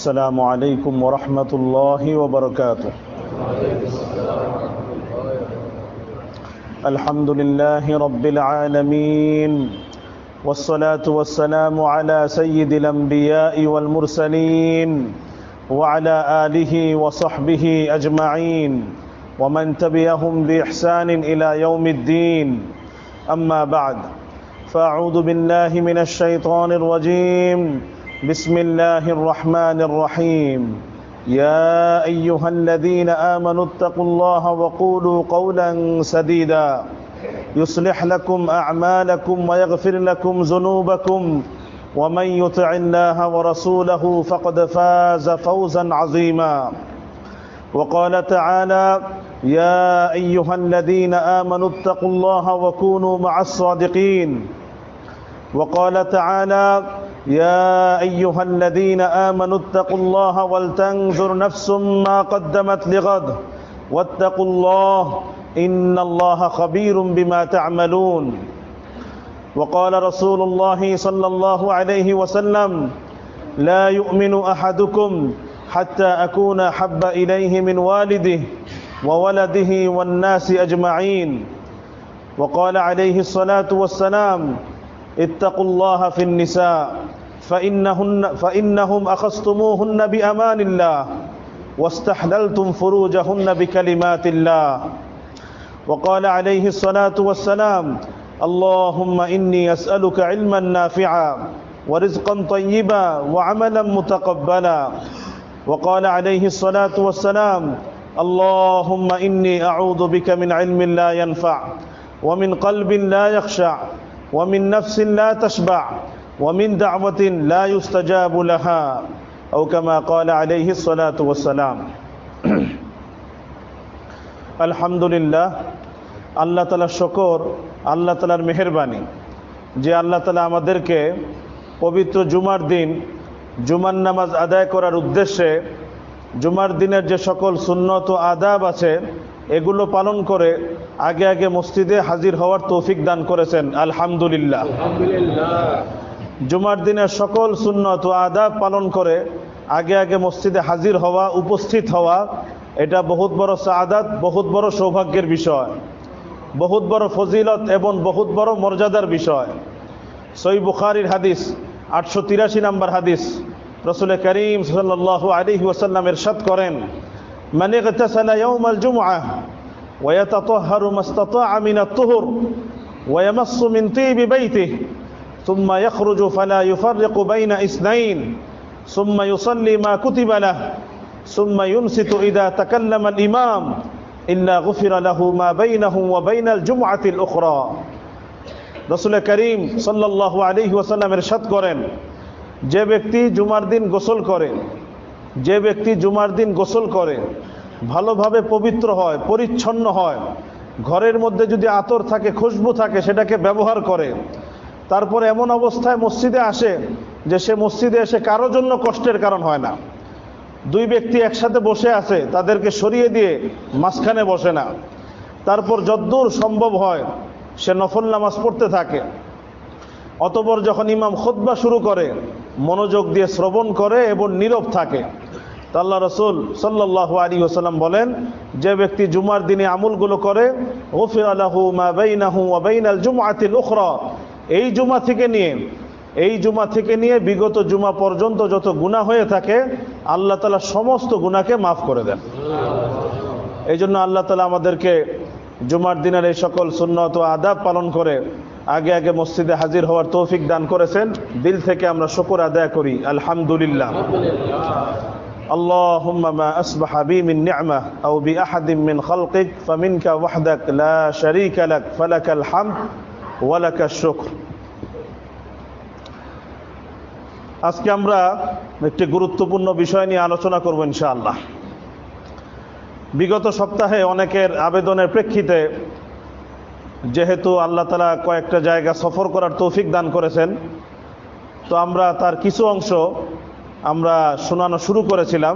السلام عليكم ورحمة الله وبركاته. الحمد لله رب العالمين، والصلاة والسلام على سيد الأنبياء والمرسلين وعلى آله وصحبه أجمعين ومن تبعهم بإحسان إلى يوم الدين. أما بعد، فأعوذ بالله من الشيطان الرجيم. بسم الله الرحمن الرحيم. يا أيها الذين آمنوا اتقوا الله وقولوا قولا سديدا يصلح لكم أعمالكم ويغفر لكم ذنوبكم ومن يطع الله ورسوله فقد فاز فوزا عظيما. وقال تعالى: يا أيها الذين آمنوا اتقوا الله وكونوا مع الصادقين. وقال تعالى: يا أيها الذين آمنوا اتقوا الله ولتنظر نفس ما قدمت لغد واتقوا الله إن الله خبير بما تعملون. وقال رسول الله صلى الله عليه وسلم: لا يؤمن أحدكم حتى أكون أحب إليه من والده وولده والناس أجمعين. وقال عليه الصلاة والسلام: اتقوا الله في النساء فإنهم أخذتموهن بأمان الله واستحللتم فروجهن بكلمات الله. وقال عليه الصلاة والسلام: اللهم إني أسألك علما نافعا ورزقا طيبا وعملا متقبلا. وقال عليه الصلاة والسلام: اللهم إني أعوذ بك من علم لا ينفع ومن قلب لا يخشع ومن نفس لا تشبع ومن دعوة لا يستجاب لها أو كما قال عليه الصلاة والسلام. আলহামদুলিল্লাহ, আল্লাহ তাআলার শুকর, আল্লাহ তাআলার মেহেরবানি যে আল্লাহ তাআলা আমাদেরকে পবিত্র জুমার দিন জুমার নামাজ আদায় করার উদ্দেশ্যে জুমার দিনের যে সকল সুন্নত ও আদাব আছে এগুলো পালন করে আগে আগে মসজিদে হাজির হওয়ার তৌফিক দান করেছেন। আলহামদুলিল্লাহ। জুমার দিনের সকল সুন্নত ও আদাব পালন করে আগে আগে মসজিদে হাজির হওয়া, উপস্থিত হওয়া, এটা বহুত বড় সাআদাত, বহুত বড় সৌভাগ্যের বিষয়, বহুত বড় ফজিলত এবং বহুত বড় মর্যাদার বিষয়। সহিহ বুখারীর হাদিস 883 নম্বর হাদিস, রাসূল করিম সাল্লাল্লাহু আলাইহি ওয়াসাল্লাম ইরশাদ করেন: মান ইগতাসালা ইয়াওমাল জুমআহ ওয়া ইয়াতাতাহহারু মাস্তাতা'a মিন আত-তুহুর ওয়া ইয়ামাসসু মিন তিবি বাইতিহি সুম্মা ইয়াখরুজু ফালা ইউফাররিকু বাইনা ইসনাইন সুম্মা ইউসাল্লি মা কুতিবা লাহু সুম্মা ইউনসিতু ইযা তাকাল্লামা আল-ইমাম ইল্লা গুফিরা লাহু মা বাইনাহু ওয়া বাইনাল জুমআতিল উখরা। রাসূল করিম সাল্লাল্লাহু আলাইহি ওয়াসাল্লাম ইরশাদ করেন, যে ব্যক্তি জুমার দিন গোসল করে, যে ব্যক্তি জুমার দিন গোসল করে, ভালোভাবে পবিত্র হয়, পরিচ্ছন্ন হয়, ঘরের মধ্যে যদি আতর থাকে, খুশবু থাকে, সেটাকে ব্যবহার করে, তারপর এমন অবস্থায় মসজিদে আসে যে সে মসজিদে এসে কারো জন্য কষ্টের কারণ হয় না। দুই ব্যক্তি একসাথে বসে আছে, তাদেরকে সরিয়ে দিয়ে মাঝখানে বসে না, তারপর যদ্দূর সম্ভব হয় সে নফল নামাজ পড়তে থাকে। অতঃপর যখন ইমাম খুতবা শুরু করে মনোযোগ দিয়ে শ্রবণ করে এবং নীরব থাকে। তা আল্লাহ রাসূল সাল্লাল্লাহু আলাইহি ওয়াসাল্লাম বলেন, যে ব্যক্তি জুমার দিনে আমলগুলো করে, গুফিরা লাহু মা বাইনাহু ওয়া বাইনাল জুমআতিল উখরা, এই জুমা থেকে নিয়ে বিগত জুমা পর্যন্ত যত গুনাহ হয়ে থাকে আল্লাহ তাআলা সমস্ত গুনাহকে মাফ করে দেন। এই জন্য আল্লাহ তাআলা আমাদেরকে জুমার দিনের এই সকল সুন্নত ও আদাব পালন করে আগে আগে মসজিদে হাজির হওয়ার তৌফিক দান করেছেন। দিল থেকে আমরা শুকর আদায় করি, আলহামদুলিল্লাহ। اللهم ما أصبح بي من نعمة أو بأحد من خلقك فمنك وحدك لا شريك لك فلك الحمد ولك الشكر. আজকে আমরা একটি গুরুত্বপূর্ণ বিষয় নিয়ে আলোচনা করব ইনশাআল্লাহ। বিগত সপ্তাহে অনেকের আবেদনের প্রেক্ষিতে যেহেতু আল্লাহ তাআলা কয়েকটা জায়গা সফর করার তৌফিক দান করেছেন, তো আমরা তার কিছু অংশ আমরা শোনানো শুরু করেছিলাম।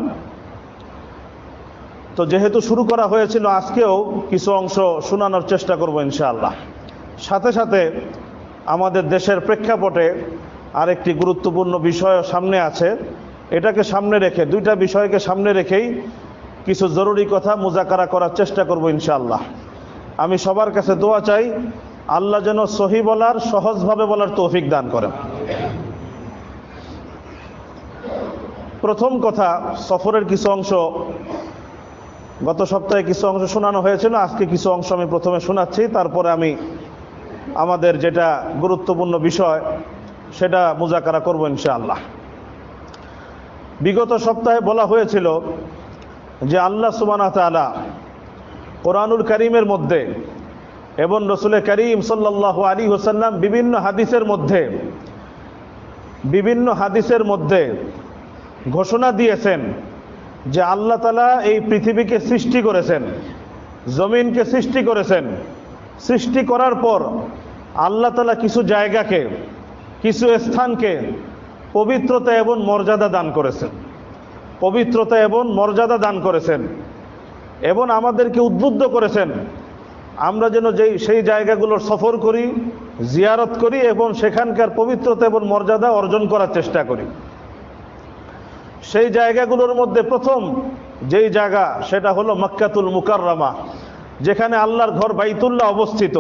তো যেহেতু শুরু করা হয়েছিল, আজকেও কিছু অংশ শোনানোর চেষ্টা করব ইনশাআল্লাহ। সাথে সাথে আমাদের দেশের প্রেক্ষাপটে আরেকটি গুরুত্বপূর্ণ বিষয় সামনে আছে, এটাকে সামনে রেখে, দুইটা বিষয়কে সামনে রেখেই কিছু জরুরি কথা মুজাকারা করার চেষ্টা করব ইনশাআল্লাহ। আমি সবার কাছে দোয়া চাই, আল্লাহ যেন সহি বলার, সহজভাবে বলার তৌফিক দান করেন। প্রথম কথা, সফরের কিছু অংশ গত সপ্তাহে কিছু অংশ শোনানো হয়েছিল, আজকে কিছু অংশ আমি প্রথমে শোনাচ্ছি, তারপরে আমি আমাদের যেটা গুরুত্বপূর্ণ বিষয় সেটা মুজাকারা করব ইনশাআল্লাহ। বিগত সপ্তাহে বলা হয়েছিল যে আল্লাহ সুবহানাহু ওয়া তাআলা কোরআনুল কারীমের মধ্যে এবং রাসূল করিম সাল্লাল্লাহু আলাইহি ওয়াসাল্লাম বিভিন্ন হাদিসের মধ্যে ঘোষণা দিয়েছেন যে আল্লাহ তাআলা এই পৃথিবীকে সৃষ্টি করেছেন, জমিনকে সৃষ্টি করেছেন। সৃষ্টি করার পর আল্লাহ তাআলা কিছু জায়গাকে, কিছু স্থানকে পবিত্রতা এবং মর্যাদা দান করেছেন, পবিত্রতা এবং মর্যাদা দান করেছেন এবং আমাদেরকে উদ্বুদ্ধ করেছেন আমরা যেন সেই জায়গাগুলোর সফর করি, জিয়ারত করি এবং সেখানকার পবিত্রতা এবং মর্যাদা অর্জন করার চেষ্টা করি। সেই জায়গাগুলোর মধ্যে প্রথম যেই জায়গা সেটা হলো মক্কাতুল মুকাররমা, যেখানে আল্লাহর ঘর বাইতুল্লাহ অবস্থিত,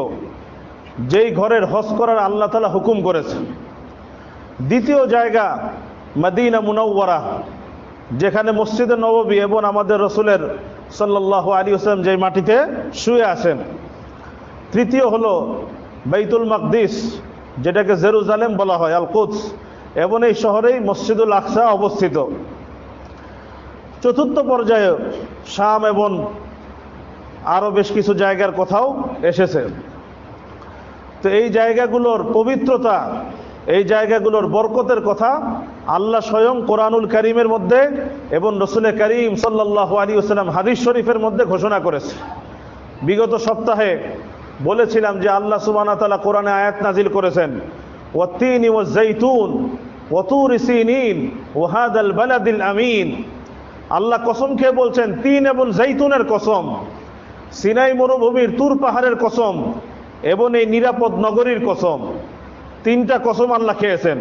যেই ঘরের হজ করার আল্লাহ তাআলা হুকুম করেছেন। দ্বিতীয় জায়গা মদিনা মুনাওয়ারা, যেখানে মসজিদে নববী এবং আমাদের রাসূলের সাল্লাল্লাহু আলাইহি ওয়াসাল্লাম যেই মাটিতে শুয়ে আছেন। তৃতীয় হলো বাইতুল মাকদিস, যেটাকে জেরুজালেম বলা হয়, আল কুদস, এবং এই শহরেই মসজিদুল আকসা অবস্থিত। চতুর্থ পর্যায়ে শাম এবং আরও বেশ কিছু জায়গার কথাও এসেছে। তো এই জায়গাগুলোর পবিত্রতা, এই জায়গাগুলোর বরকতের কথা আল্লাহ স্বয়ং কোরআনুল কারীমের মধ্যে এবং রাসূল করিম সাল্লাল্লাহু আলাইহি ওয়াসাল্লাম হাদিস শরীফের মধ্যে ঘোষণা করেছে। বিগত সপ্তাহে বলেছিলাম যে আল্লাহ সুবহানাহু ওয়া তাআলা কোরআনে আয়াত নাজিল করেছেন, ওয়াত-তিনি ওয়াজ-যাইতুন ওয়া তুরি সিনিন ওয়া হাদাল বালাদিল আমিন। আল্লাহ কসম খেয়ে বলছেন, তিন এবং জৈতুনের কসম, সিনাই মরুভূমির তুর পাহাড়ের কসম এবং এই নিরাপদ নগরীর কসম। তিনটা কসম আল্লাহ খেয়েছেন।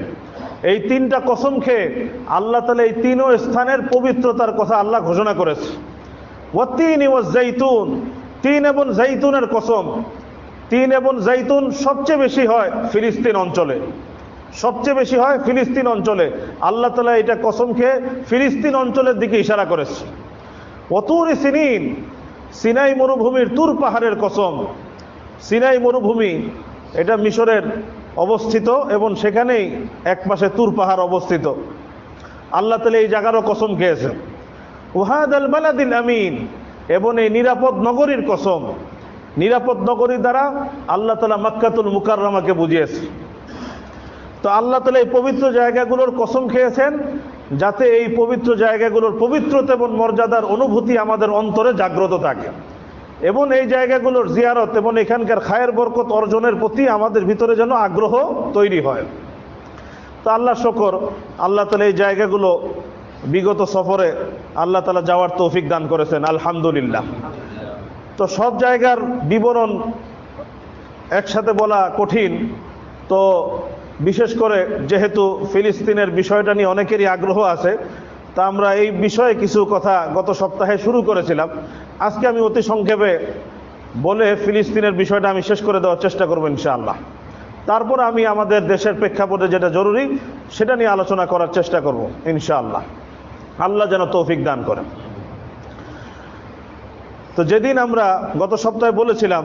এই তিনটা কসম খেয়ে আল্লাহ তাআলা এই তিনও স্থানের পবিত্রতার কথা আল্লাহ ঘোষণা করেছে। ওয়াত-তিনি ওয়াজ-যাইতুন, তিন এবং জৈতুনের কসম। তিন এবং জৈতুন সবচেয়ে বেশি হয় ফিলিস্তিন অঞ্চলে, সবচেয়ে বেশি হয় ফিলিস্তিন অঞ্চলে। আল্লাহ তাআলা এটা কসম খেয়ে ফিলিস্তিন অঞ্চলের দিকে ইশারা করেছে। ওয়া তুরি সিনিন, সিনাই মরুভূমির তুর পাহাড়ের কসম। সিনাই মরুভূমি এটা মিশরের অবস্থিত এবং সেখানেই এক পাশে তুর পাহাড় অবস্থিত। আল্লাহ তাআলা এই জায়গারও কসম খেয়েছেন। ওয়া হাদাল বালাদিল আমিন, এবং এই নিরাপদ নগরীর কসম। নিরাপদ নগরী দ্বারা আল্লাহ তাআলা মক্কাতুল মুকাররমাকে বুঝিয়েছে। তো আল্লাহ তাআলা এই পবিত্র জায়গাগুলোর কসম খেয়েছেন যাতে এই পবিত্র জায়গাগুলোর পবিত্রতা এবং মর্যাদার অনুভূতি আমাদের অন্তরে জাগ্রত থাকে এবং এই জায়গাগুলোর জিয়ারত এবং এখানকার খায়ের বরকত অর্জনের প্রতি আমাদের ভিতরে যেন আগ্রহ তৈরি হয়। তো আল্লাহ শুকর, আল্লাহ তাআলা এই জায়গাগুলো বিগত সফরে আল্লাহ তাআলা যাওয়ার তৌফিক দান করেছেন, আলহামদুলিল্লাহ। তো সব জায়গার বিবরণ একসাথে বলা কঠিন, তো বিশেষ করে যেহেতু ফিলিস্তিনের বিষয়টা নিয়ে অনেকেরই আগ্রহ আছে, তা আমরা এই বিষয়ে কিছু কথা গত সপ্তাহে শুরু করেছিলাম। আজকে আমি অতি সংক্ষেপে বলে ফিলিস্তিনের বিষয়টা আমি শেষ করে দেওয়ার চেষ্টা করব ইনশাআল্লাহ। তারপর আমি আমাদের দেশের প্রেক্ষাপটে যেটা জরুরি সেটা নিয়ে আলোচনা করার চেষ্টা করব ইনশাআল্লাহ। আল্লাহ যেন তৌফিক দান করেন। তো যেদিন আমরা গত সপ্তাহে বলেছিলাম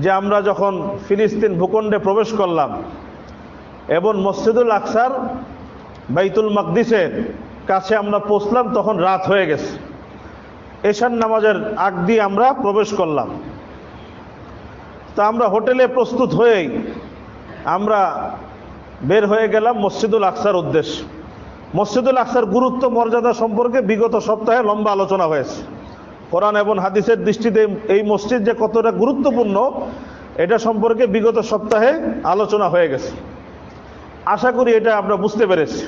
যে আমরা যখন ফিলিস্তিন ভূখণ্ডে প্রবেশ করলাম এবং মসজিদুল আকসার বাইতুল মাকদিসের কাছে আমরা পৌঁছলাম, তখন রাত হয়ে গেছে। এশার নামাজের আগ দিয়ে আমরা প্রবেশ করলাম। তা আমরা হোটেলে প্রস্তুত হয়েই আমরা বের হয়ে গেলাম মসজিদুল আকসার উদ্দেশ্যে। মসজিদুল আকসার গুরুত্ব মর্যাদা সম্পর্কে বিগত সপ্তাহে লম্বা আলোচনা হয়েছে। কোরআন এবং হাদিসের দৃষ্টিতে এই মসজিদ যে কতটা গুরুত্বপূর্ণ এটা সম্পর্কে বিগত সপ্তাহে আলোচনা হয়ে গেছে। আশা করি এটা আমরা বুঝতে পেরেছি।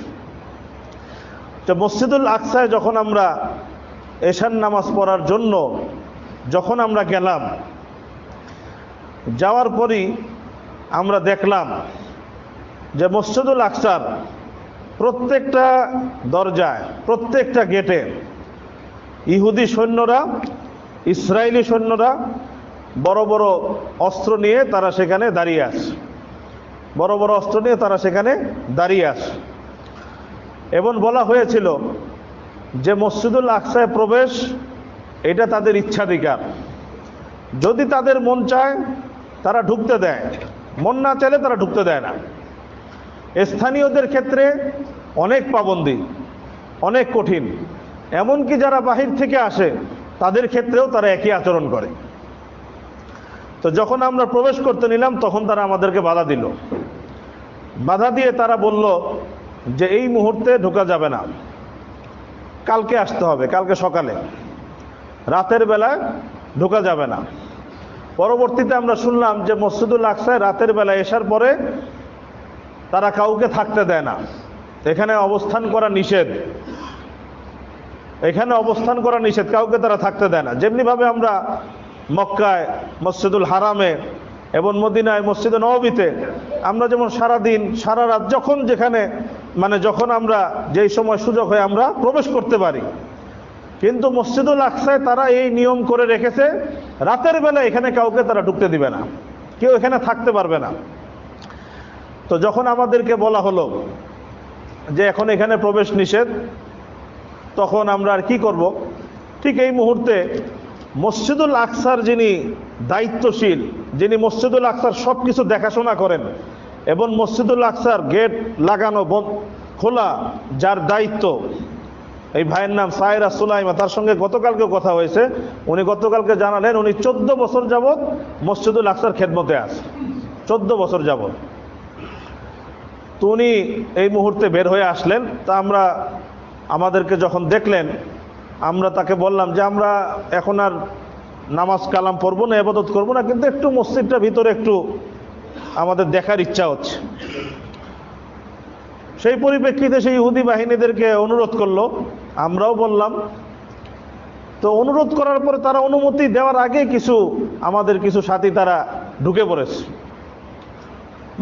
তো মসজিদুল আকসায় যখন আমরা এশার নামাজ পড়ার জন্য যখন আমরা গেলাম, যাওয়ার পরই আমরা দেখলাম যে মসজিদুল আকসার প্রত্যেকটা দরজায়, প্রত্যেকটা গেটে ইহুদি সৈন্যরা, ইসরায়েলি সৈন্যরা বড় বড় অস্ত্র নিয়ে তারা সেখানে দাঁড়িয়ে আছে, বড় বড় অস্ত্র নিয়ে তারা সেখানে দাঁড়িয়ে আছে। এবং বলা হয়েছিল যে মসজিদুল আকসায় প্রবেশ এটা তাদের ইচ্ছাধিকার, যদি তাদের মন চায় তারা ঢুকতে দেয়, মন না চাইলে তারা ঢুকতে দেয় না। স্থানীয়দের ক্ষেত্রে অনেক পাবন্দি, অনেক কঠিন, এমনকি যারা বাহির থেকে আসে তাদের ক্ষেত্রেও তারা একই আচরণ করে। তো যখন আমরা প্রবেশ করতে নিলাম তখন তারা আমাদেরকে বাধা দিল। বাধা দিয়ে তারা বলল যে এই মুহূর্তে ঢোকা যাবে না, কালকে আসতে হবে, কালকে সকালে, রাতের বেলায় ঢোকা যাবে না। পরবর্তীতে আমরা শুনলাম যে মসজিদুল আকসায় রাতের বেলা এসার পরে তারা কাউকে থাকতে দেয় না, এখানে অবস্থান করা নিষেধ, এখানে অবস্থান করা নিষেধ, কাউকে তারা থাকতে দেয় না। যেমনিভাবে আমরা মক্কায় মসজিদুল হারামে এবং মদিনায় মসজিদে নববীতে আমরা যেমন সারাদিন সারা রাত যখন যেখানে যখন আমরা যেই সময় সুযোগ হয় আমরা প্রবেশ করতে পারি, কিন্তু মসজিদুল আকসায় তারা এই নিয়ম করে রেখেছে রাতের বেলা এখানে কাউকে তারা ঢুকতে দিবে না, কেউ এখানে থাকতে পারবে না। তো যখন আমাদেরকে বলা হলো যে এখন এখানে প্রবেশ নিষেধ, তখন আমরা আর কি করব? ঠিক এই মুহূর্তে মসজিদুল আকসার যিনি দায়িত্বশীল, যিনি মসজিদুল আকসার সব কিছু দেখাশোনা করেন এবং মসজিদুল আকসার গেট লাগানো খোলা যার দায়িত্ব, এই ভাইয়ের নাম সায়রা সুলাইমা, তার সঙ্গে গতকালকে কথা হয়েছে। উনি গতকালকে জানালেন উনি 14 বছর যাবৎ মসজিদুল আকসার খেদমতে আছে, 14 বছর যাবৎ। তো উনি এই মুহূর্তে বের হয়ে আসলেন। তা আমরা আমাদেরকে যখন দেখলেন, আমরা তাকে বললাম যে আমরা এখন আর নামাজ কালাম পড়বো না, ইবাদত করবো না, কিন্তু একটু মসজিদটা ভিতরে একটু আমাদের দেখার ইচ্ছা হচ্ছে। সেই পরিপ্রেক্ষিতে সেই ইহুদি বাহিনীদেরকে অনুরোধ করলো, আমরাও বললাম। তো অনুরোধ করার পরে তারা অনুমতি দেওয়ার আগে আমাদের কিছু সাথী তারা ঢুকে পড়েছে।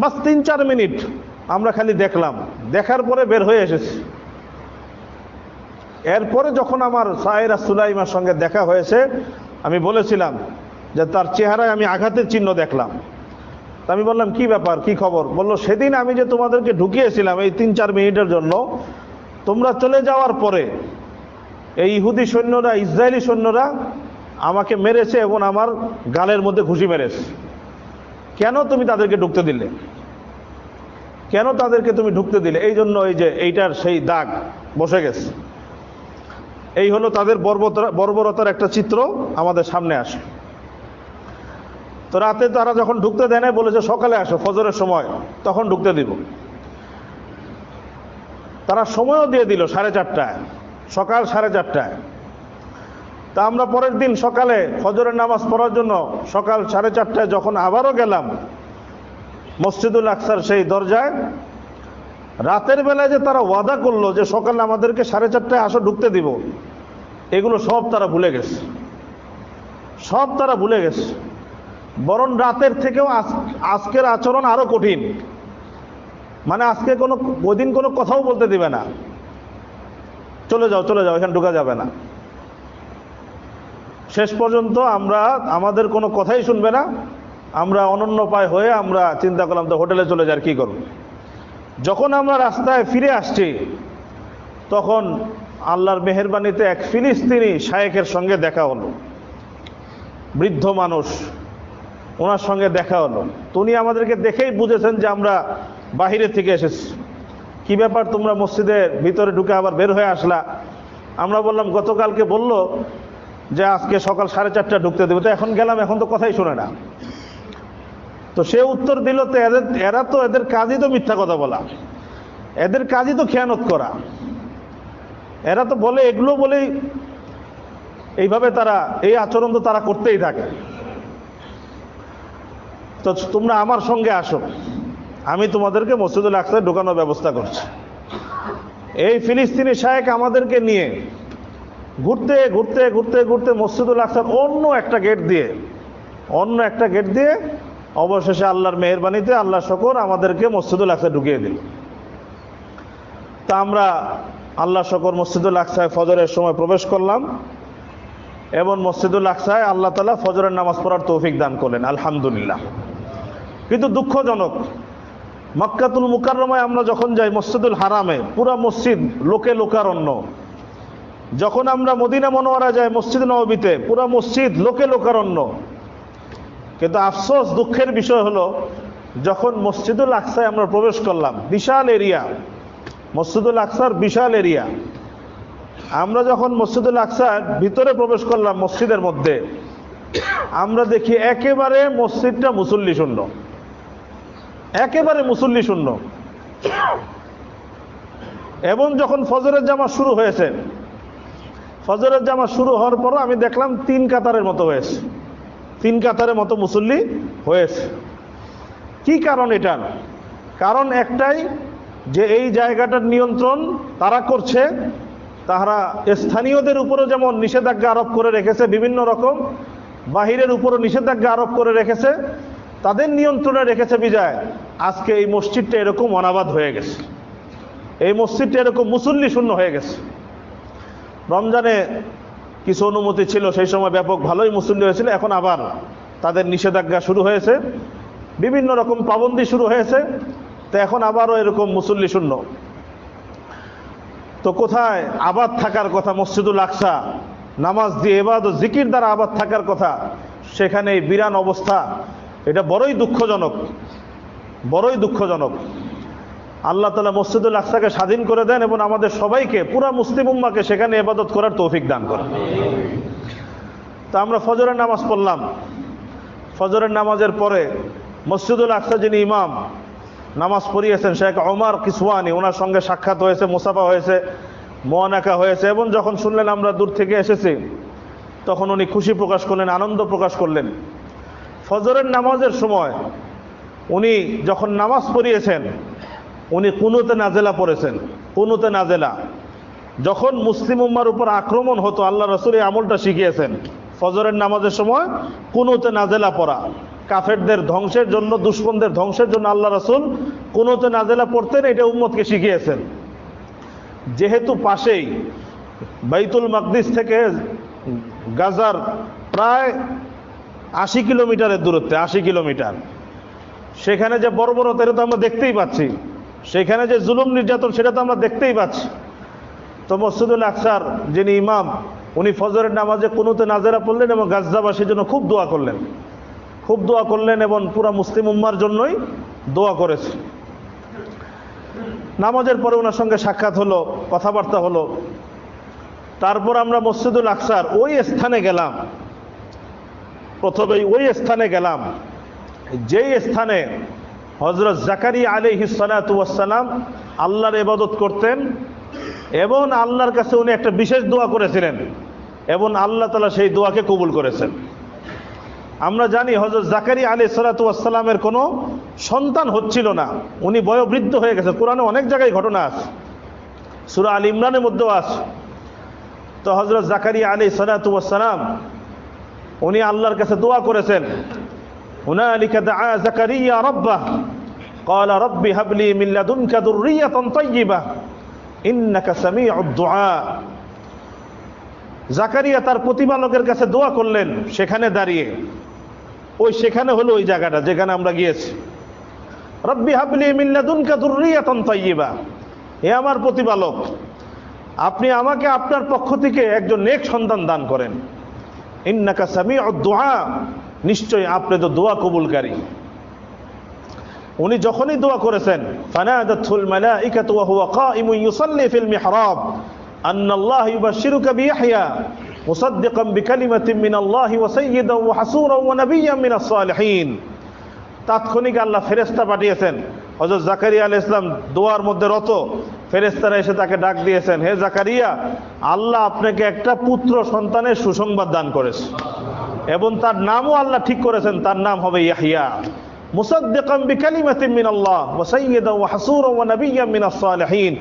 বাস 3-4 মিনিট আমরা খালি দেখলাম, দেখার পরে বের হয়ে এসেছি। এরপরে যখন আমার সায়রা সুলাইমার সঙ্গে দেখা হয়েছে, আমি বলেছিলাম যে তার চেহারায় আমি আঘাতের চিহ্ন দেখলাম। তা আমি বললাম কি ব্যাপার, কি খবর? বলল সেদিন আমি যে তোমাদেরকে ঢুকিয়েছিলাম এই 3-4 মিনিটের জন্য, তোমরা চলে যাওয়ার পরে এই ইহুদি সৈন্যরা, ইসরায়েলি সৈন্যরা আমাকে মেরেছে এবং আমার গালের মধ্যে ঘুষি মেরেছে। কেন তুমি তাদেরকে ঢুকতে দিলে? কেন তাদেরকে তুমি ঢুকতে দিলে? এই জন্য এই যে এইটার সেই দাগ বসে গেছে। এই হলো তাদের বর্বরতার একটা চিত্র আমাদের সামনে আসে। তো রাতে তারা যখন ঢুকতে দেয় না, বলেছে সকালে আসো, ফজরের সময়, তখন ঢুকতে দিব। তারা সময়ও দিয়ে দিল 4:30টায়, সকাল 4:30টায়। তা আমরা পরের দিন সকালে ফজরের নামাজ পড়ার জন্য সকাল 4:30টায় যখন আবারও গেলাম মসজিদুল আকসার সেই দরজায়, রাতের বেলায় যে তারা ওয়াদা করলো যে সকালে আমাদেরকে 4:30টায় আসো, ঢুকতে দিব, এগুলো সব তারা ভুলে গেছে, সব তারা ভুলে গেছে। বরং রাতের থেকেও আজকের আচরণ আরো কঠিন। আজকে ওই দিন কোনো কথাও বলতে দিবে না, চলে যাও চলে যাও, এখানে ঢোকা যাবে না। শেষ পর্যন্ত আমাদের কোনো কথাই শুনবে না। আমরা অনন্যপায় হয়ে আমরা চিন্তা করলাম তো হোটেলে চলে যাওয়ার কি করব। যখন আমরা রাস্তায় ফিরে আসছি তখন আল্লাহর মেহেরবানিতে এক ফিলিস্তিনি শায়েখের সঙ্গে দেখা হলো, বৃদ্ধ মানুষ, ওনার সঙ্গে দেখা হলো। তো উনি আমাদেরকে দেখেই বুঝেছেন যে আমরা বাহিরে থেকে এসেছি। কি ব্যাপার, তোমরা মসজিদের ভিতরে ঢুকে আবার বের হয়ে আসলা? আমরা বললাম গতকালকে বলল যে আজকে সকাল 4:30টায় ঢুকতে দেবে, তো এখন গেলাম, এখন তো কথাই শুনে না। তো সে উত্তর দিল, তো এদের কাজই তো মিথ্যা কথা বলা, এদের কাজই তো খেয়ানত করা, এরা তো বলে এগুলো বলেই এইভাবে তারা এই আচরণ তো তারা করতেই থাকে। তো তোমরা আমার সঙ্গে আসো, আমি তোমাদেরকে মসজিদুল আকসায় ঢোকানোর ব্যবস্থা করছি। এই ফিলিস্তিনি শায়েখ আমাদেরকে নিয়ে ঘুরতে ঘুরতে ঘুরতে ঘুরতে মসজিদুল আকসার অন্য একটা গেট দিয়ে অবশেষে আল্লাহর মেহেরবানিতে, আল্লাহ শকর, আমাদেরকে মসজিদুল আকসায় ঢুকিয়ে দিল। তা আমরা আল্লাহ শকর মসজিদুল আকসায় ফজরের সময় প্রবেশ করলাম এবং মসজিদুল আকসায় আল্লাহ তাআলা ফজরের নামাজ পড়ার তৌফিক দান করলেন, আলহামদুলিল্লাহ। কিন্তু দুঃখজনক, মক্কাতুল মুকাররমায় আমরা যখন যাই মসজিদুল হারামে, পুরা মসজিদ লোকে লোকারণ্য। যখন আমরা মদিনা মনোয়ারা যাই মসজিদ নববীতে, পুরা মসজিদ লোকে লোকারণ্য। কিন্তু আফসোস, দুঃখের বিষয় হলো, যখন মসজিদুল আকসায় আমরা প্রবেশ করলাম, বিশাল এরিয়া, মসজিদুল আকসার বিশাল এরিয়া, আমরা যখন মসজিদুল আকসার ভিতরে প্রবেশ করলাম মসজিদের মধ্যে, আমরা দেখি একেবারে মসজিদটা মুসল্লি শূন্য, একেবারে মুসল্লি শূন্য। এবং যখন ফজরের জামাত শুরু হয়েছে, ফজরের জামাত শুরু হওয়ার পরও আমি দেখলাম 3 কাতারের মতো হয়েছে, 3 কাতারের মতো মুসল্লি হয়েছে। কি কারণ এটার? কারণ একটাই, যে এই জায়গাটার নিয়ন্ত্রণ তারা করছে, তারা স্থানীয়দের উপরও যেমন নিষেধাজ্ঞা আরোপ করে রেখেছে, বিভিন্ন রকম বাহিরের উপরও নিষেধাজ্ঞা আরোপ করে রেখেছে, তাদের নিয়ন্ত্রণে রেখেছে বিজয় আজকে এই মসজিদটা এরকম অনাবাদ হয়ে গেছে, এই মসজিদটা এরকম মুসল্লি শূন্য হয়ে গেছে। রমজানে কিছু অনুমতি ছিল, সেই সময় ব্যাপক ভালোই মুসল্লি হয়েছিল, এখন আবার তাদের নিষেধাজ্ঞা শুরু হয়েছে, বিভিন্ন রকম পাবন্দি শুরু হয়েছে, তো এখন আবারও এরকম মুসল্লি শূন্য। তো কোথায় আবাদ থাকার কথা মসজিদুল আকসা, নামাজ দিয়ে ইবাদত জিকির দ্বারা আবাদ থাকার কথা, সেখানে এই বিরান অবস্থা, এটা বড়ই দুঃখজনক, বড়ই দুঃখজনক। আল্লাহ তাআলা মসজিদুল আকসাকে স্বাধীন করে দেন এবং আমাদের সবাইকে, পুরা মুসলিম উম্মাহকে সেখানে ইবাদত করার তৌফিক দান করেন। তা আমরা ফজরের নামাজ পড়লাম। ফজরের নামাজের পরে মসজিদুল আকসা যিনি ইমাম নামাজ পড়িয়েছেন, শেখ ওমর কিসওয়ানি, ওনার সঙ্গে সাক্ষাৎ হয়েছে, মুসাফা হয়েছে, মুআনাকা হয়েছে। এবং যখন শুনলেন আমরা দূর থেকে এসেছি, তখন উনি খুশি প্রকাশ করলেন, আনন্দ প্রকাশ করলেন। ফজরের নামাজের সময় উনি যখন নামাজ পড়িয়েছেন, উনি কুনুতে নাজেলা পড়েছেন। কুনুতে নাজেলা, যখন মুসলিম উম্মার উপর আক্রমণ হতো, আল্লাহ রাসূল এই আমলটা শিখিয়েছেন, ফজরের নামাজের সময় কুনুতে নাজেলা পড়া। কাফেরদের ধ্বংসের জন্য, দুশমনদের ধ্বংসের জন্য আল্লাহ রাসূল কুনুতে নাজেলা পড়তেন, এটা উম্মতকে শিখিয়েছেন। যেহেতু পাশেই বাইতুল মাকদিস থেকে গাজার প্রায় 80 কিলোমিটারের দূরত্বে, 80 কিলোমিটার, সেখানে যে বর্বরতা, এটা তো আমরা দেখতেই পাচ্ছি, সেখানে যে জুলুম নির্যাতন, সেটা তো আমরা দেখতেই পাচ্ছি। তো মসজিদুল আকসার যিনি ইমাম, উনি ফজরের নামাজে কুনুতে নাজেলা পড়লেন এবং গাজ্জাবাসীর জন্য খুব দোয়া করলেন, খুব দোয়া করলেন, এবং পুরা মুসলিম উম্মার জন্যই দোয়া করেছে। নামাজের পরে ওনার সঙ্গে সাক্ষাৎ হলো, কথাবার্তা হলো। তারপর আমরা মসজিদুল আকসার ওই স্থানে গেলাম, প্রথমেই ওই স্থানে গেলাম যেই স্থানে হযরত জাকারিয়া আলাইহিস সালাতু ওয়াস সালাম আল্লাহর ইবাদত করতেন, এবং আল্লাহর কাছে উনি একটা বিশেষ দোয়া করেছিলেন, এবং আল্লাহ তাআলা সেই দোয়াকে কবুল করেছেন। আমরা জানি হযরত জাকারিয়া আলাইহিস সালাতু ওয়াস সালামের কোনো সন্তান হচ্ছিল না, উনি বয়োবৃদ্ধ হয়ে গেছে। কোরআনে অনেক জায়গায় ঘটনা আছে, সূরা আল ইমরানের মধ্যেও আছে। তো হযরত জাকারিয়া আলাইহিস সালাতু ওয়াস সালাম উনি আল্লাহর কাছে দোয়া করেছেন। হুনালিকা দাআ জাকারিয়া রাব্বাহ ক্বালা রাব্বি হাবলি মিন লাদুনকা যুররিয়াতান তাইয়্যিবাহ ইন্নাকা সামিউদ দুআ। জাকারিয়া তার প্রতিপালকের কাছে দোয়া করলেন সেখানে দাঁড়িয়ে। সেখানে হলো ওই জায়গাটা যেখানে আমরা গিয়েছি। রব্বি হাবলি মিন লাদুনকা যুররিয়াতান তাইয়্যিবা, হে আমার প্রতিপালক, আপনি আমাকে আপনার পক্ষ থেকে একজন নেক সন্তান দান করেন। ইন্নাকা সামিউদ দুআ, নিশ্চয়ই আপনি তো দোয়া কবুলকারী। উনি যখনই দোয়া করেছেন, ফানাদাতুল মালাইকাতু ওয়া হুয়া কাইমুন ইউসাল্লি ফিল মিহরাব আন্নাল্লাহ ইউবাশশিরুকা বিয়াহইয়া মুসাদ্দিকাম বিকালিমাতিন মিনাল্লাহি ওয়া সাইয়্যিদান ওয়া হাসূরান ওয়া নাবিয়্যান মিনাস সালিহিন। তাৎক্ষণিক আল্লাহ ফেরেশতা পাঠিয়েছেন। হযরত জাকারিয়া আলাইহিস সালাম দোয়ার মধ্যে রত, ফেরেশতারা এসে তাকে ডাক দিয়েছেন, হে জাকারিয়া, আল্লাহ আপনাকে একটা পুত্র সন্তানের সুসংবাদ দান করেছে, এবং তার নামও আল্লাহ ঠিক করেছেন, তার নাম হবে ইয়াহইয়া। মুসাদ্দিকাম বিকালিমাতিন মিনাল্লাহ ওয়া সাইয়্যিদান ওয়া হাসূরান ওয়া নাবিয়্যান মিনাস সালিহিন।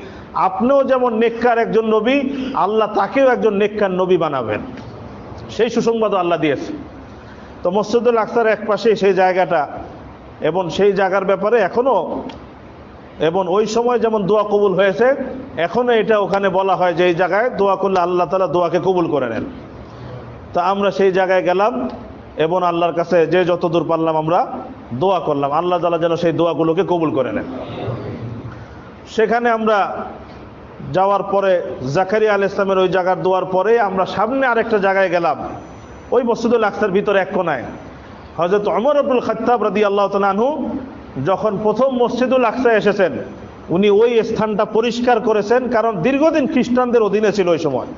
আপনিও যেমন নেককার একজন নবী, আল্লাহ তাকেও একজন নেককার নবী বানাবেন, সেই সুসংবাদ আল্লাহ দিয়েছে। তো মসজিদুল আকসার এক পাশে সেই জায়গাটা, এবং সেই জায়গার ব্যাপারে এখনো এবং ওই সময় যেমন দোয়া কবুল হয়েছে, এখনো এটা ওখানে বলা হয় যে এই জায়গায় দোয়া করলে আল্লাহ তাআলা দোয়াকে কবুল করে নেন। তা আমরা সেই জায়গায় গেলাম এবং আল্লাহর কাছে যে যতদূর পারলাম আমরা দোয়া করলাম, আল্লাহ তাআলা যেন সেই দোয়াগুলোকে কবুল করে নেন। সেখানে আমরা যাওয়ার পরে জাকারিয়া আলাইহিস সালামের ওই জায়গার দোয়ার পরে আমরা সামনে আরেকটা জায়গায় গেলাম, ওই মসজিদুল আকসার ভিতরে এক কোনায়। হযরত ওমর ইবনুল খাত্তাব রাদিয়াল্লাহু তাআলা আনহু যখন প্রথম মসজিদুল আকসায় এসেছেন, উনি ওই স্থানটা পরিষ্কার করেছেন, কারণ দীর্ঘদিন খ্রিস্টানদের অধীনে ছিল ওই সময়,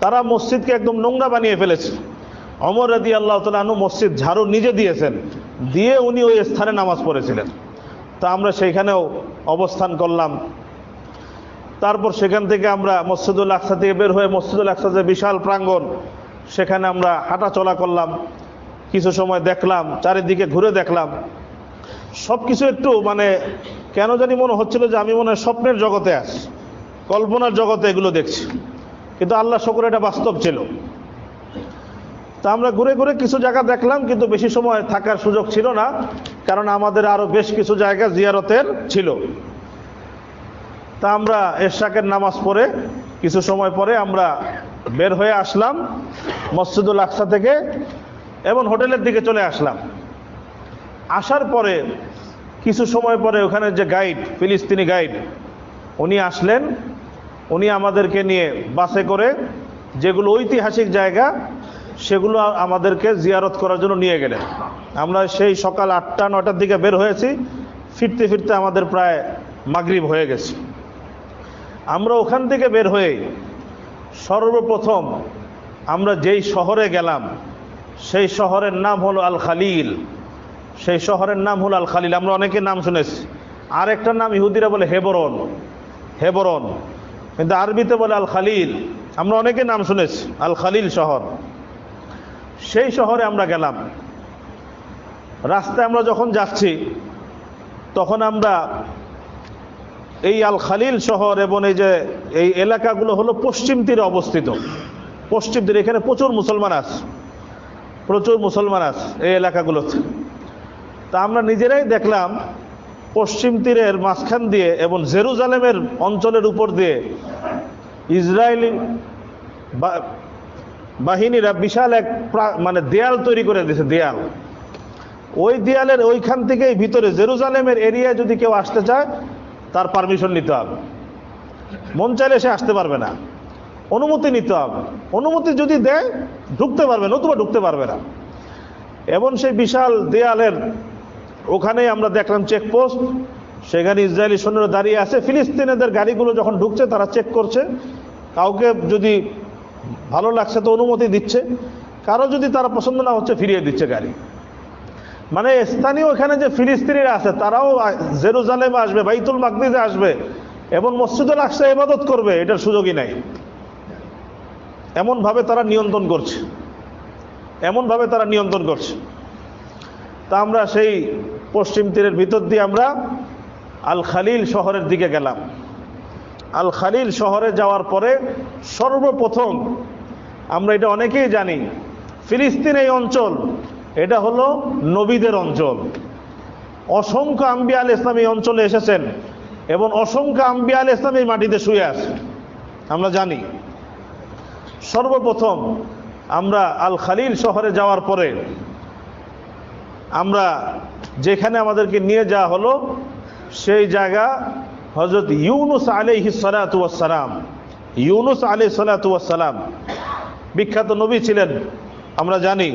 তারা মসজিদকে একদম নোংরা বানিয়ে ফেলেছে। ওমর রাদিয়াল্লাহু তাআলা আনহু মসজিদ ঝাড়ু নিজে দিয়েছেন, দিয়ে উনি ওই স্থানে নামাজ পড়েছিলেন। তা আমরা সেইখানেও অবস্থান করলাম। তারপর সেখান থেকে আমরা মসজিদুল আকসা থেকে বের হয়ে মসজিদুল আকসা যে বিশাল প্রাঙ্গণ, সেখানে আমরা হাঁটা চলা করলাম, কিছু সময় দেখলাম, চারিদিকে ঘুরে দেখলাম। সব কিছু একটু মানে কেন জানি মনে হচ্ছিল যে আমি মনে হয় স্বপ্নের জগতে আছি, কল্পনার জগতে এগুলো দেখছি, কিন্তু আল্লাহ শুকর এটা বাস্তব ছিল। তা আমরা ঘুরে ঘুরে কিছু জায়গা দেখলাম, কিন্তু বেশি সময় থাকার সুযোগ ছিল না, কারণ আমাদের আরো বেশ কিছু জায়গা জিয়ারতের ছিল। তা আমরা এশরাকের নামাজ পড়ে কিছু সময় পরে আমরা বের হয়ে আসলাম মসজিদুল আকসা থেকে এবং হোটেলের দিকে চলে আসলাম। আসার পরে কিছু সময় পরে ওখানে যে গাইড, ফিলিস্তিনি গাইড, উনি আসলেন। উনি আমাদেরকে নিয়ে বাসে করে যেগুলো ঐতিহাসিক জায়গা সেগুলো আমাদেরকে জিয়ারত করার জন্য নিয়ে গেলেন। আমরা সেই সকাল 8টা-9টার দিকে বের হয়েছি, ফিরতে ফিরতে আমাদের প্রায় মাগরিব হয়ে গেছে। আমরা ওখান থেকে বের হয়ে সর্বপ্রথম আমরা যেই শহরে গেলাম সেই শহরের নাম হলো আল খালিল। সেই শহরের নাম হলো আল খালিল। আমরা অনেকে নাম শুনেছি, আর একটা নাম ইহুদিরা বলে হেবরন, হেবরন, কিন্তু আরবিতে বলে আল খালিল। আমরা অনেকে নাম শুনেছি আল খালিল শহর। সেই শহরে আমরা গেলাম। রাস্তায় আমরা যখন যাচ্ছি তখন আমরা এই আল খালিল শহর এবং এই যে এই এলাকাগুলো হলো পশ্চিম তীরে অবস্থিত। পশ্চিম তীরে এখানে প্রচুর মুসলমান আছে, প্রচুর মুসলমান আছে এই এলাকাগুলোতে। তা আমরা নিজেরাই দেখলাম পশ্চিম তীরের মাঝখান দিয়ে এবং জেরুজালেমের অঞ্চলের উপর দিয়ে ইসরায়েলি বাহিনীরা বিশাল এক মানে দেয়াল তৈরি করে দিয়েছে, দেয়াল। ওই দেয়ালের ওইখান থেকেই ভিতরে জেরুজালেমের এরিয়ায় যদি কেউ আসতে চায় তার পারমিশন নিতে হবে, মন চাইলে সে আসতে পারবে না, অনুমতি নিতে হবে। অনুমতি যদি দেয় ঢুকতে পারবে, নতুবা ঢুকতে পারবে না। এবং সেই বিশাল দেয়ালের ওখানেই আমরা দেখলাম চেকপোস্ট, সেখানে ইসরায়েলি সৈন্যরা দাঁড়িয়ে আছে। ফিলিস্তিনিদের গাড়িগুলো যখন ঢুকছে তারা চেক করছে, কাউকে যদি ভালো লাগছে তো অনুমতি দিচ্ছে, কারো যদি তারা পছন্দ না হচ্ছে ফিরিয়ে দিচ্ছে গাড়ি। মানে স্থানীয় এখানে যে ফিলিস্তিনিরা আছে তারাও জেরুজালেমে আসবে, বাইতুল মাকদিসে আসবে এবং মসজিদুল আকসা ইবাদত করবে, এটার সুযোগই নাই। এমনভাবে তারা নিয়ন্ত্রণ করছে, এমনভাবে তারা নিয়ন্ত্রণ করছে। তা আমরা সেই পশ্চিম তীরের ভিতর দিয়ে আমরা আল খালিল শহরের দিকে গেলাম। আল খালিল শহরে যাওয়ার পরে সর্বপ্রথম আমরা, এটা অনেকেই জানি, ফিলিস্তিন এই অঞ্চল এটা হলো নবীদের অঞ্চল। অসংখ্য আম্বিয়া আলাইহিস সালাম এই অঞ্চলে এসেছেন এবং অসংখ্য আম্বিয়া আলাইহিস সালাম এই মাটিতে শুয়ে আছে, আমরা জানি। সর্বপ্রথম আমরা আল খালিল শহরে যাওয়ার পরে আমরা যেখানে আমাদেরকে নিয়ে যাওয়া হলো সেই জায়গা হযরত ইউনুস আলাইহিস সালাতু ওয়াস সালাম। ইউনুস আলাইহিস সালাতু ওয়াস সালাম বিখ্যাত নবী ছিলেন, আমরা জানি।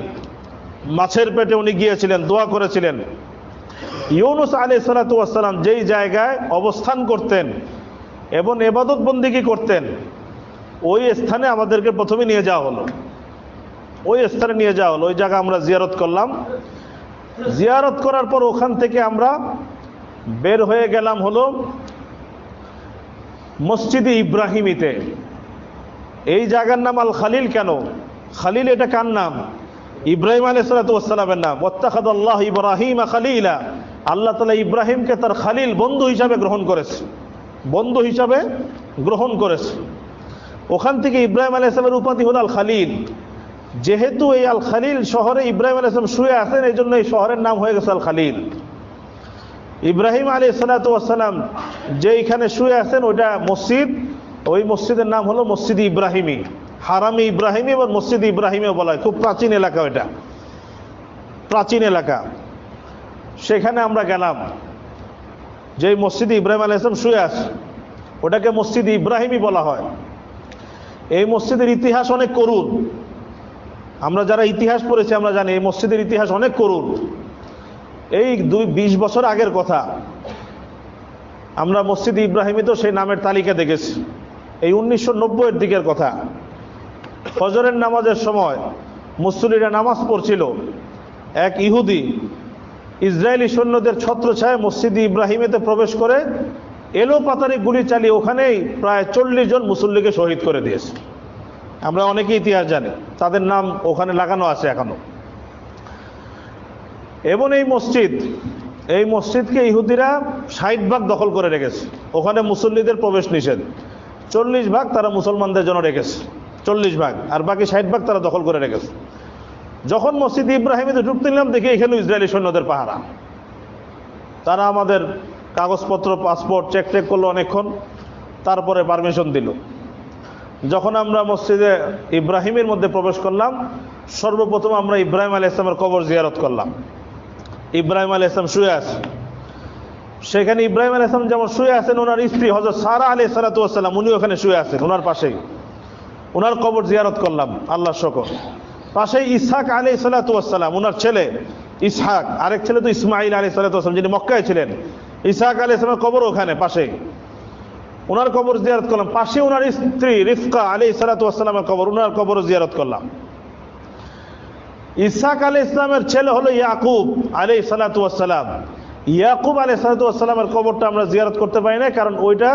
মাছের পেটে উনি গিয়েছিলেন, দোয়া করেছিলেন। ইউনুস আলাইহিস সালাতু ওয়াস সালাম যেই জায়গায় অবস্থান করতেন এবং ইবাদত বন্দেগী করতেন, ওই স্থানে আমাদেরকে প্রথমে নিয়ে যাওয়া হলো। ওই স্থানে নিয়ে যাওয়া হলো, ওই জায়গা আমরা জিয়ারত করলাম। জিয়ারত করার পর ওখান থেকে আমরা বের হয়ে গেলাম হলো মসজিদে ইব্রাহিমিতে। এই জায়গার নাম আল খালিল কেন? খালিল এটা কার নাম? ইব্রাহিম আলাইহিস সালাতু ওয়াস সালামের নাম। ওয়াত্তাখাযাল্লাহু ইব্রাহিমা খালিলা, আল্লাহ তাআলা ইব্রাহিমকে তার খালিল, বন্ধু হিসাবে গ্রহণ করেছে, বন্ধু হিসাবে গ্রহণ করেছে। ওখান থেকে ইব্রাহিম আলাইহিস সালামের উপাধি হলো আল খালিল। যেহেতু এই আল খালিল শহরে ইব্রাহিম আলাইহিস সালাম শুয়ে আছেন, এই জন্য এই শহরের নাম হয়ে গেছে আল খালিল। ইব্রাহিম আলাইহিস সালাতু ওয়াস সালাম যেইখানে শুয়ে আছেন ওইটা মসজিদ, ওই মসজিদের নাম হলো মসজিদ ইব্রাহিমী, হারামে ইব্রাহিমী এবং মসজিদ ইব্রাহিমীও বলা হয়। খুব প্রাচীন এলাকা, ওইটা প্রাচীন এলাকা। সেখানে আমরা গেলাম, যেই মসজিদ ইব্রাহিম আলাইহিস সালাম শুয়ে আছে ওটাকে মসজিদ ইব্রাহিমী বলা হয়। এই মসজিদের ইতিহাস অনেক করুণ। আমরা যারা ইতিহাস পড়েছি আমরা জানি এই মসজিদের ইতিহাস অনেক করুণ। এই 20 বছর আগের কথা। আমরা মসজিদ ইব্রাহিমী তো সেই নামের তালিকা দেখেছি। এই 1990-এর দিকের কথা। ফজরের নামাজের সময় মুসল্লিরা নামাজ পড়ছিল। এক ইহুদি ইসরায়েলি সৈন্যদের ছত্রছায়ায় মসজিদ ইব্রাহিমেতে প্রবেশ করে এলো পাতারি গুলি চালিয়ে ওখানেই প্রায় 40 জন মুসল্লিকে শহীদ করে দিয়েছে। আমরা অনেকে ইতিহাস জানি, তাদের নাম ওখানে লাগানো আছে এখনো। এবং এই মসজিদকে ইহুদিরা 60 ভাগ দখল করে রেখেছে। ওখানে মুসল্লিদের প্রবেশ নিষেধ। 40 ভাগ তারা মুসলমানদের জন্য রেখেছে, 40 ভাগ, আর বাকি 60 ভাগ তারা দখল করে রেখেছে। যখন মসজিদ ইব্রাহিমীতে ঢুকতে নিলাম দেখি এখানে ইসরায়েলি সৈন্যদের পাহারা। তারা আমাদের কাগজপত্র, পাসপোর্ট চেক করলো অনেকক্ষণ, তারপরে পারমিশন দিল। যখন আমরা মসজিদে ইব্রাহিমের মধ্যে প্রবেশ করলাম, সর্বপ্রথম আমরা ইব্রাহিম আলাইহিস সালামের কবর জিয়ারত করলাম। ইব্রাহিম আলাইহিস সালাম শুয়ে আছে সেখানে। ইব্রাহিম আলাইহিস সালাম যেমন শুয়ে আছেন, ওনার স্ত্রী হযরত সারা আলাইহিস সালাতু ওয়াস সালাম উনি ওখানে শুয়ে আছেন ওনার পাশেই। ওনার কবর জিয়ারত করলাম, আল্লাহর শুকর। পাশেই ইসহাক আলাইহিস সালাতু ওয়াস সালাম, ওনার ছেলে ইসহাক, আরেক ছেলে তো ইসমাঈল আলাইহিস সালাতু ওয়াস সালাম যিনি মক্কায় ছিলেন। ইসহাক আলাইহিস সালামের কবর ওখানে পাশেই, ওনার কবর জিয়ারত করলাম। পাশে ওনার স্ত্রী রিফকা আলাইহিস সালাতু ওয়াস সালামের কবর, ওনার কবরও জিয়ারত করলাম। ইসহাক আলাইহিস সালামের ছেলে হলো ইয়াকুব আলাইহিস সালাতু ওয়াস সালাম। ইয়াকুব আলাইহিস সালাতু ওয়াস সালামের কবরটা আমরা জিয়ারত করতে পারি না, কারণ ওইটা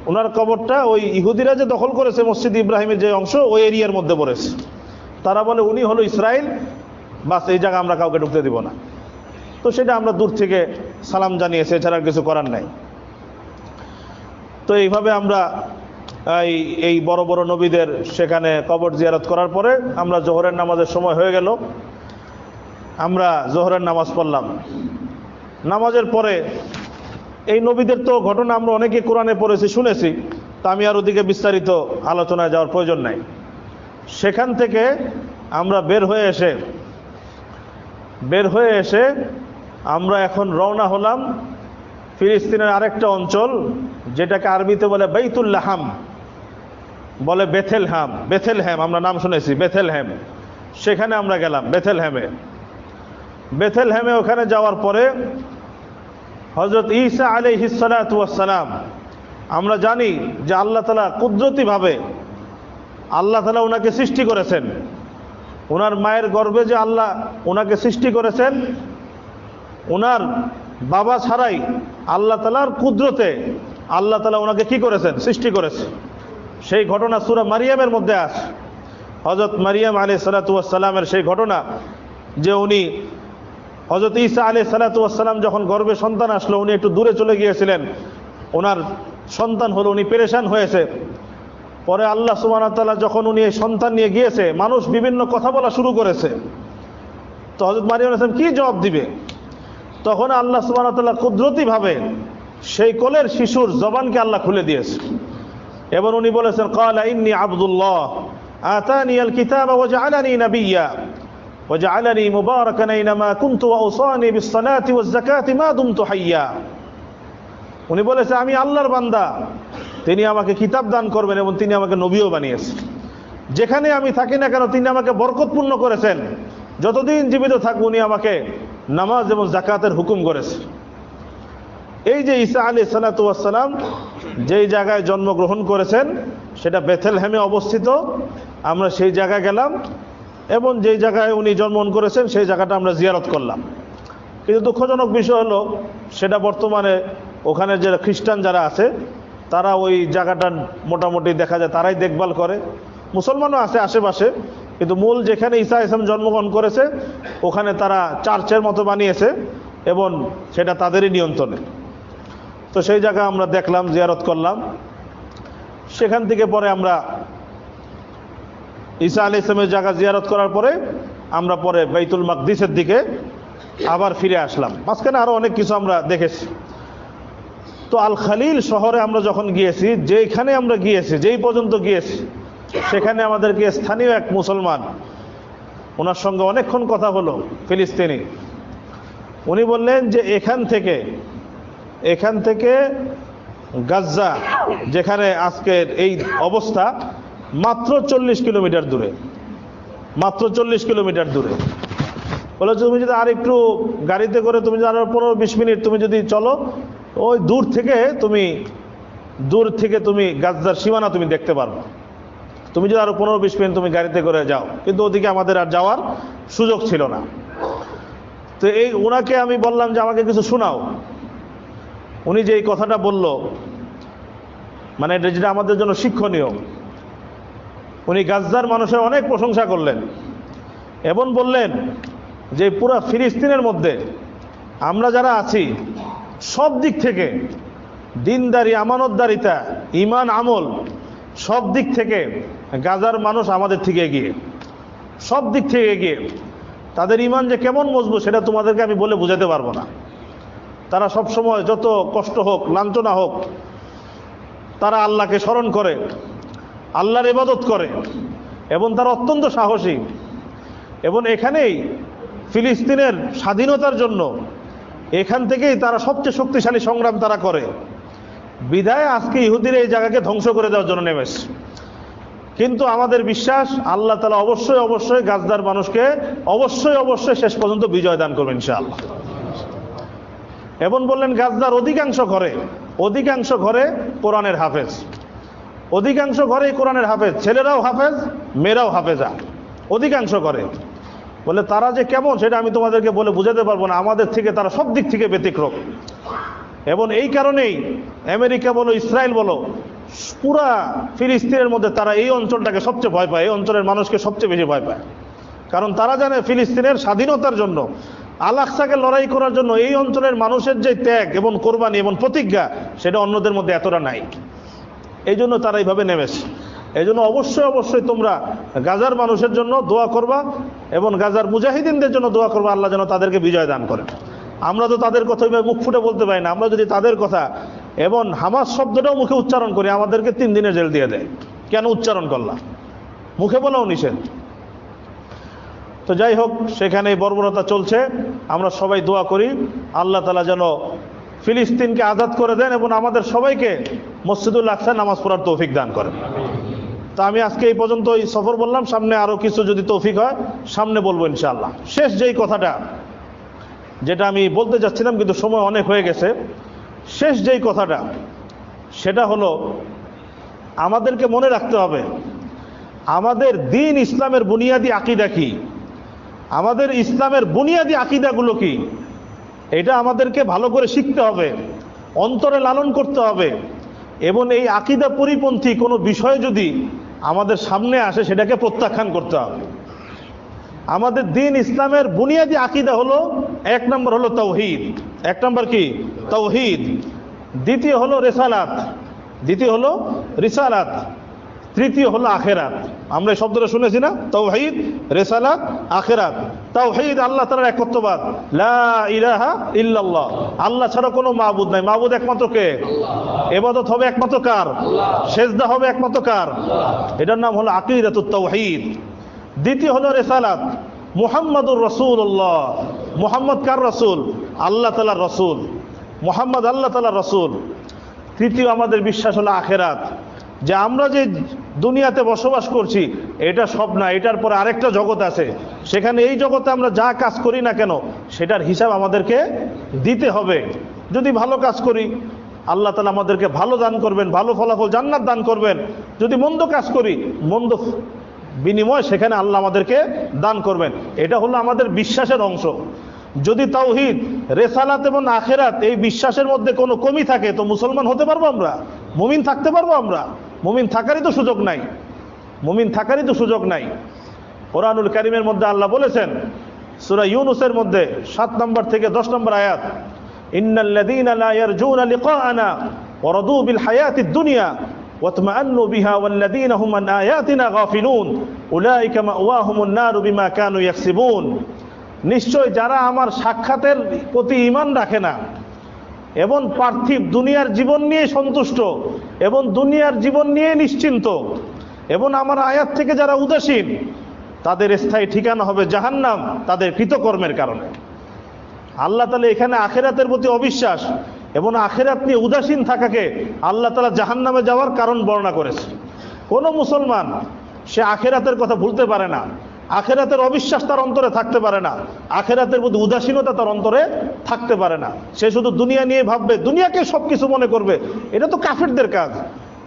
ওনার কবরটা ওই ইহুদিরা যে দখল করেছে মসজিদ ইব্রাহিমের যে অংশ, ওই এরিয়ার মধ্যে পড়েছে। তারা বলে উনি হলো ইসরায়েল, বাস এই জায়গা আমরা কাউকে ঢুকতে দিব না। তো সেটা আমরা দূর থেকে সালাম জানিয়েছি, এছাড়া কিছু করার নাই। তো এইভাবে আমরা এই বড় বড় নবীদের সেখানে কবর জিয়ারত করার পরে আমরা জোহরের নামাজের সময় হয়ে গেল। আমরা জোহরের নামাজ পড়লাম। নামাজের পরে এই নবীদের তো ঘটনা আমরা অনেকে কোরআনে পড়েছি, শুনেছি, তা আমি আর ওদিকে বিস্তারিত আলোচনায় যাওয়ার প্রয়োজন নাই। সেখান থেকে আমরা বের হয়ে এসে আমরা এখন রওনা হলাম ফিলিস্তিনের আরেকটা অঞ্চল, যেটাকে আরবিতে বলে বাইতুল্লাহাম, বলে বেথেলহ্যাম। আমরা নাম শুনেছি বেথেলহ্যাম। সেখানে আমরা গেলাম বেথেলহ্যামে। ওখানে যাওয়ার পরে হযরত ঈসা আলাইহিস সালাতু ওয়াস সালাম, আমরা জানি যে আল্লাহ তাআলা কুদরতিভাবে আল্লাহ তাআলা ওনাকে সৃষ্টি করেছেন। ওনার মায়ের গর্ভে যে আল্লাহ ওনাকে সৃষ্টি করেছেন, ওনার বাবা ছাড়াই আল্লাহ তাআলার কুদরতে আল্লাহ তাআলা ওনাকে কি করেছেন? সৃষ্টি করেছে। সেই ঘটনা সূরা মারিয়ামের মধ্যে আছে। হযরত মারিয়াম আলাইহিস সালাতু ওয়াস সালামের সেই ঘটনা যে উনি হযরত ঈসা আলাইহিস সালাতু ওয়াস সালাম যখন গর্ভে সন্তান আসলো, উনি একটু দূরে চলে গিয়েছিলেন, ওনার সন্তান হলো, উনি পেরেশান হয়েছে। পরে আল্লাহ সুবহানাহু ওয়া তাআলা যখন উনি এই সন্তান নিয়ে গিয়েছে, মানুষ বিভিন্ন কথা বলা শুরু করেছে। তো হযরত মারিয়াম আলাইহিস সালাম কি জবাব দিবে? তখন আল্লাহ সুবহানাহু ওয়া তাআলা কুদরতিভাবে সেই কোলের শিশুর জবানকে আল্লাহ খুলে দিয়েছে এবং উনি বলেছেন, ক্বালা ইন্নী আবদুল্লাহ আতানিয়াল কিতাবা ওয়া জাআলানি নাবিয়্যা ওয়া জাআলানি মুবারাকান আইনামা কুনতু ওয়া আওসানি বিস সালাতি ওয়াজ যাকাতি মা দুমতু হাইয়্যা। উনি বলেছে আমি আল্লাহর বান্দা, তিনি আমাকে কিতাব দান করবেন এবং তিনি আমাকে নবীও বানিয়েছেন। যেখানে আমি থাকি না কেন তিনি আমাকে বরকতপূর্ণ করেছেন। যতদিন জীবিত থাকব উনি আমাকে নামাজ এবং যাকাতের হুকুম করেছে। এই যে ঈসা আলাইহিস সালাতু ওয়াস সালাম যেই জায়গায় জন্মগ্রহণ করেছেন সেটা বেথেলহ্যামে অবস্থিত। আমরা সেই জায়গায় গেলাম এবং যেই জায়গায় উনি জন্মগ্রহণ করেছেন সেই জায়গাটা আমরা জিয়ারত করলাম। কিন্তু দুঃখজনক বিষয় হলো সেটা বর্তমানে ওখানে যে খ্রিস্টান যারা আছে তারা ওই জায়গাটা মোটামুটি দেখা যায় তারাই দেখভাল করে। মুসলমানও আছে আশেপাশে, কিন্তু মূল যেখানে ঈসা আলাইহিস সালাম জন্মগ্রহণ করেছে ওখানে তারা চার্চের মতো বানিয়েছে এবং সেটা তাদেরই নিয়ন্ত্রণে। তো সেই জায়গা আমরা দেখলাম, জিয়ারত করলাম। সেখান থেকে পরে আমরা ঈসা আলাইহিস সালামের জায়গা জিয়ারত করার পরে আমরা পরে বাইতুল মাকদিসের দিকে আবার ফিরে আসলাম। মাঝখানে আরো অনেক কিছু আমরা দেখেছি। তো আল খালিল শহরে আমরা যখন গিয়েছি, যেখানে আমরা গিয়েছি, যেই পর্যন্ত গিয়েছি, সেখানে আমাদেরকে স্থানীয় এক মুসলমান, ওনার সঙ্গে অনেকক্ষণ কথা হলো, ফিলিস্তিনি। উনি বললেন যে এখান থেকে গাজ্জা, যেখানে আজকের এই অবস্থা, মাত্র 40 কিলোমিটার দূরে, মাত্র 40 কিলোমিটার দূরে। বলে তুমি যদি আর একটু গাড়িতে করে তুমি যদি আরো 15-20 মিনিট তুমি যদি চলো, ওই দূর থেকে তুমি গাজ্জার সীমানা তুমি দেখতে পারবে। তুমি যদি আরো 15-20 মিনিট তুমি গাড়িতে করে যাও, কিন্তু ওদিকে আমাদের আর যাওয়ার সুযোগ ছিল না। তো ওনাকে আমি বললাম যে আমাকে কিছু শোনাও। উনি যে এই কথাটা বলল, মানে যেটা আমাদের জন্য শিক্ষণীয়, উনি গাজ্জার মানুষের অনেক প্রশংসা করলেন এবং বললেন যে পুরা ফিলিস্তিনের মধ্যে আমরা যারা আছি, সব দিক থেকে দিনদারি, আমানতদারিতা, ঈমান, আমল, সব দিক থেকে গাজার মানুষ আমাদের থেকে এগিয়ে, সব দিক থেকে এগিয়ে। তাদের ঈমান যে কেমন মজবুত সেটা তোমাদেরকে আমি বলে বোঝাতে পারবো না। তারা সব সময় যত কষ্ট হোক, লাঞ্ছনা হোক, তারা আল্লাহকে স্মরণ করে, আল্লাহর ইবাদত করে, এবং তারা অত্যন্ত সাহসী। এবং এখানেই ফিলিস্তিনের স্বাধীনতার জন্য এখান থেকেই তারা সবচেয়ে শক্তিশালী সংগ্রাম তারা করে। বিদায় আজকে ইহুদিরা এই জায়গাকে ধ্বংস করে দেওয়ার জন্য নেমেছে। কিন্তু আমাদের বিশ্বাস, আল্লাহ তাআলা অবশ্যই গাজদার মানুষকে অবশ্যই শেষ পর্যন্ত বিজয় দান করবেন ইনশাআল্লাহ। এবং বললেন গাজদার অধিকাংশ ঘরে কোরআনের হাফেজ, অধিকাংশ ঘরেই কোরআনের হাফেজ, ছেলেরাও হাফেজ, মেয়েরাও হাফেজা, অধিকাংশ ঘরে। বলে তারা যে কেমন সেটা আমি তোমাদেরকে বলে বুঝাতে পারবো না। আমাদের থেকে তারা সব দিক থেকে ব্যতিক্রম। এবং এই কারণেই আমেরিকা বলো, ইসরায়েল বলো, পুরা ফিলিস্তিনের মধ্যে তারা এই অঞ্চলটাকে সবচেয়ে ভয় পায়, এই অঞ্চলের মানুষকে সবচেয়ে বেশি ভয় পায়। কারণ তারা জানে ফিলিস্তিনের স্বাধীনতার জন্য, আল আকসাকে লড়াই করার জন্য এই অঞ্চলের মানুষের যে ত্যাগ এবং কোরবানি এবং প্রতিজ্ঞা, সেটা অন্যদের মধ্যে এতটা নাই। এই জন্য তারা এইভাবে নেমেছে। এই জন্য অবশ্যই তোমরা গাজার মানুষের জন্য দোয়া করবা এবং গাজার মুজাহিদিনদের জন্য দোয়া করবা, আল্লাহ যেন তাদেরকে বিজয় দান করেন। আমরা তো তাদের কথা ওইভাবে মুখ ফুটে বলতে পারি না। আমরা যদি তাদের কথা এবং হামাস শব্দটাও মুখে উচ্চারণ করি, আমাদেরকে 3 দিনের জেল দিয়ে দেয়। কেন উচ্চারণ করলাম? মুখে বলাও নিষেধ। তো যাই হোক, সেখানে বর্বরতা চলছে। আমরা সবাই দোয়া করি আল্লাহ তাআলা যেন ফিলিস্তিনকে আজাদ করে দেন এবং আমাদের সবাইকে মসজিদুল আকসা নামাজ পড়ার তৌফিক দান করেন। তো আমি আজকে এই পর্যন্ত এই সফর বললাম, সামনে আরো কিছু যদি তৌফিক হয় সামনে বলবো ইনশাআল্লাহ। শেষ যেই কথাটা যেটা আমি বলতে যাচ্ছিলাম, কিন্তু সময় অনেক হয়ে গেছে, শেষ যেই কথাটা সেটা হলো আমাদেরকে মনে রাখতে হবে আমাদের দ্বীন ইসলামের বুনিয়াদি আকীদা কি, আমাদের ইসলামের বুনিয়াদি আকীদাগুলো কি, এটা আমাদেরকে ভালো করে শিখতে হবে, অন্তরে লালন করতে হবে। এবং এই আকীদা পরিপন্থী কোনো বিষয় যদি আমাদের সামনে আসে, সেটাকে প্রত্যাখ্যান করতে হবে। আমাদের দ্বীন ইসলামের বুনিয়াদি আকীদা হলো, 1 নম্বর হলো তাওহীদ। 1 নম্বর কি? তাওহীদ। দ্বিতীয় হলো রিসালাত। তৃতীয় হলো আখেরাত। আমরা এই শব্দটা শুনেছি না? তাওহীদ, রিসালাত, আখেরাত। তাওহীদ আল্লাহ তাআলার একত্ববাদ, লা ইলাহা ইল্লাল্লাহ, আল্লাহ ছাড়া কোনো মাবুদ নাই। মাবুদ একমাত্র কে? ইবাদত হবে একমাত্র কার? সেজদা হবে একমাত্র কার? এটার নাম হলো আকীদাতুত তাওহীদ। দ্বিতীয় হলো রিসালাত, মুহাম্মাদুর রাসূলুল্লাহ। মুহাম্মদ কার রাসূল? আল্লাহ তাআলার রাসূল। মুহাম্মদ আল্লাহ তাআলার রাসূল। তৃতীয় আমাদের বিশ্বাস হলো আখেরাত, যে আমরা যে দুনিয়াতে বসবাস করছি এটা সব না, এটার পরে আরেকটা জগৎ আছে। সেখানে এই জগতে আমরা যা কাজ করি না কেন, সেটার হিসাব আমাদেরকে দিতে হবে। যদি ভালো কাজ করি, আল্লাহ তাআলা আমাদেরকে ভালো দান করবেন, ভালো ফলাফল জান্নাত দান করবেন। যদি মন্দ কাজ করি, মন্দ বিনিময় সেখানে আল্লাহ আমাদেরকে দান করবেন। এটা হলো আমাদের বিশ্বাসের অংশ। যদি তাওহীদ, রিসালাত এবং আখেরাত এই বিশ্বাসের মধ্যে কোনো কমি থাকে, তো মুসলমান হতে পারবো আমরা? মুমিন থাকতে পারবো আমরা? মুমিন থাকারই তো সুযোগ নাই। কোরআনুল কারীমের মধ্যে আল্লাহ বলেছেন, সূরা ইউনূসের মধ্যে 7 নম্বর থেকে 10 নম্বর আয়াত, ইন্নাল্লাযীনা লা ইয়ারজুনা লিকাআনা ওয়া রাদু বিল হায়াতিদ দুনিয়া ওয়াতমাআন্নু বিহা ওয়াল্লাযীনা হুম আন আয়াতিনা গাফিলুন উলাইকা মাওয়াহুমুন নারু বিমা কানু ইয়াকসিবুন। নিশ্চয় যারা আমার সাক্ষাতের প্রতি ঈমান রাখে না, এবং পার্থিব দুনিয়ার জীবন নিয়ে সন্তুষ্ট এবং দুনিয়ার জীবন নিয়ে নিশ্চিন্ত, এবং আমার আয়াত থেকে যারা উদাসীন তাদের স্থায়ী ঠিকানা হবে জাহান্নাম তাদের কৃতকর্মের কারণে। আল্লাহ তাআলা এখানে আখিরাতের প্রতি অবিশ্বাস এবং আখিরাত নিয়ে উদাসীন থাকাকে আল্লাহ তাআলা জাহান্নামে যাওয়ার কারণ বর্ণনা করেছে। কোনো মুসলমান সে আখিরাতের কথা ভুলতে পারে না, আখিরাতের অবিশ্বাস তার অন্তরে থাকতে পারে না, আখিরাতের প্রতি উদাসীনতা তার অন্তরে থাকতে পারে না। সে শুধু দুনিয়া নিয়ে ভাববে, দুনিয়াকে সবকিছু মনে করবে, এটা তো কাফেরদের কাজ।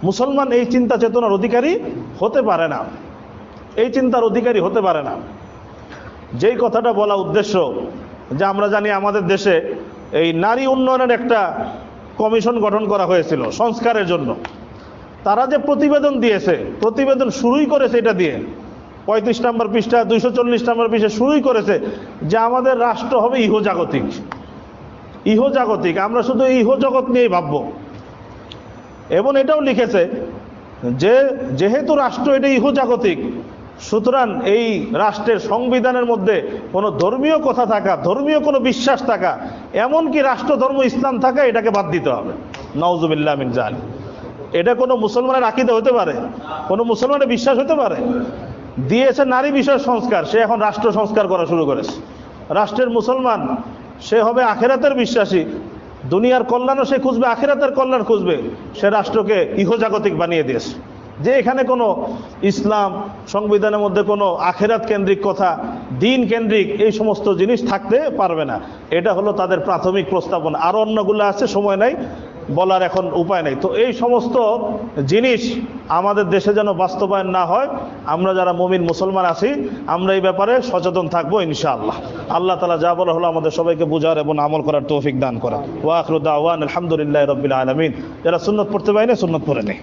মুসলমান এই চিন্তা চেতনার অধিকারী হতে পারে না, এই চিন্তার অধিকারী হতে পারে না। যেই কথাটা বলা উদ্দেশ্য, যে আমরা জানি আমাদের দেশে এই নারী উন্নয়নের একটা কমিশন গঠন করা হয়েছিল সংস্কারের জন্য। তারা যে প্রতিবেদন দিয়েছে, প্রতিবেদন শুরুই করেছে এটা দিয়ে 35 নম্বর পৃষ্ঠা 240 নম্বর পৃষ্ঠা শুরুই করেছে যে আমাদের রাষ্ট্র হবে ইহজাগতিক। ইহজাগতিক, আমরা শুধু ইহজগৎ নিয়েই ভাববো। এবং এটাও লিখেছে যে যেহেতু রাষ্ট্র এটা ইহজাগতিক, সুতরাং এই রাষ্ট্রের সংবিধানের মধ্যে কোনো ধর্মীয় কথা থাকা, ধর্মীয় কোনো বিশ্বাস থাকা, এমনকি রাষ্ট্র ধর্ম ইসলাম থাকা, এটাকে বাদ দিতে হবে। নাউজুবিল্লাহ মিন যালিক। এটা কোনো মুসলমানের আকীদা হতে পারে? কোনো মুসলমানের বিশ্বাস হতে পারে? দিয়েছে নারী বিষয় সংস্কার, সে এখন রাষ্ট্র সংস্কার করা শুরু করেছে। রাষ্ট্রের মুসলমান, সে হবে আখিরাতের বিশ্বাসী, দুনিয়ার কল্যাণও সে খুঁজবে, আখিরাতের কল্যাণ খুঁজবে। সে রাষ্ট্রকে ইহজাগতিক বানিয়ে দিয়েছে, যে এখানে কোনো ইসলাম সংবিধানের মধ্যে কোনো আখিরাত কেন্দ্রিক কথা, দিন কেন্দ্রিক এই সমস্ত জিনিস থাকতে পারবে না। এটা হলো তাদের প্রাথমিক প্রস্তাবনা। আরো অন্যগুলো আছে, সময় নাই বলার, এখন উপায় নেই। তো এই সমস্ত জিনিস আমাদের দেশে যেন বাস্তবায়ন না হয়, আমরা যারা মুমিন মুসলমান আছি আমরা এই ব্যাপারে সচেতন থাকবো ইনশাআল্লাহ। আল্লাহ তাআলা যা বলা হলো আমাদের সবাইকে বুঝার এবং আমল করার তৌফিক দান করা। ওয়া আখিরু দাওয়ানা আলহামদুলিল্লাহি রাব্বিল আলামিন। যারা সুন্নাত পড়তে পারে না সুন্নাত পড়ে নেই।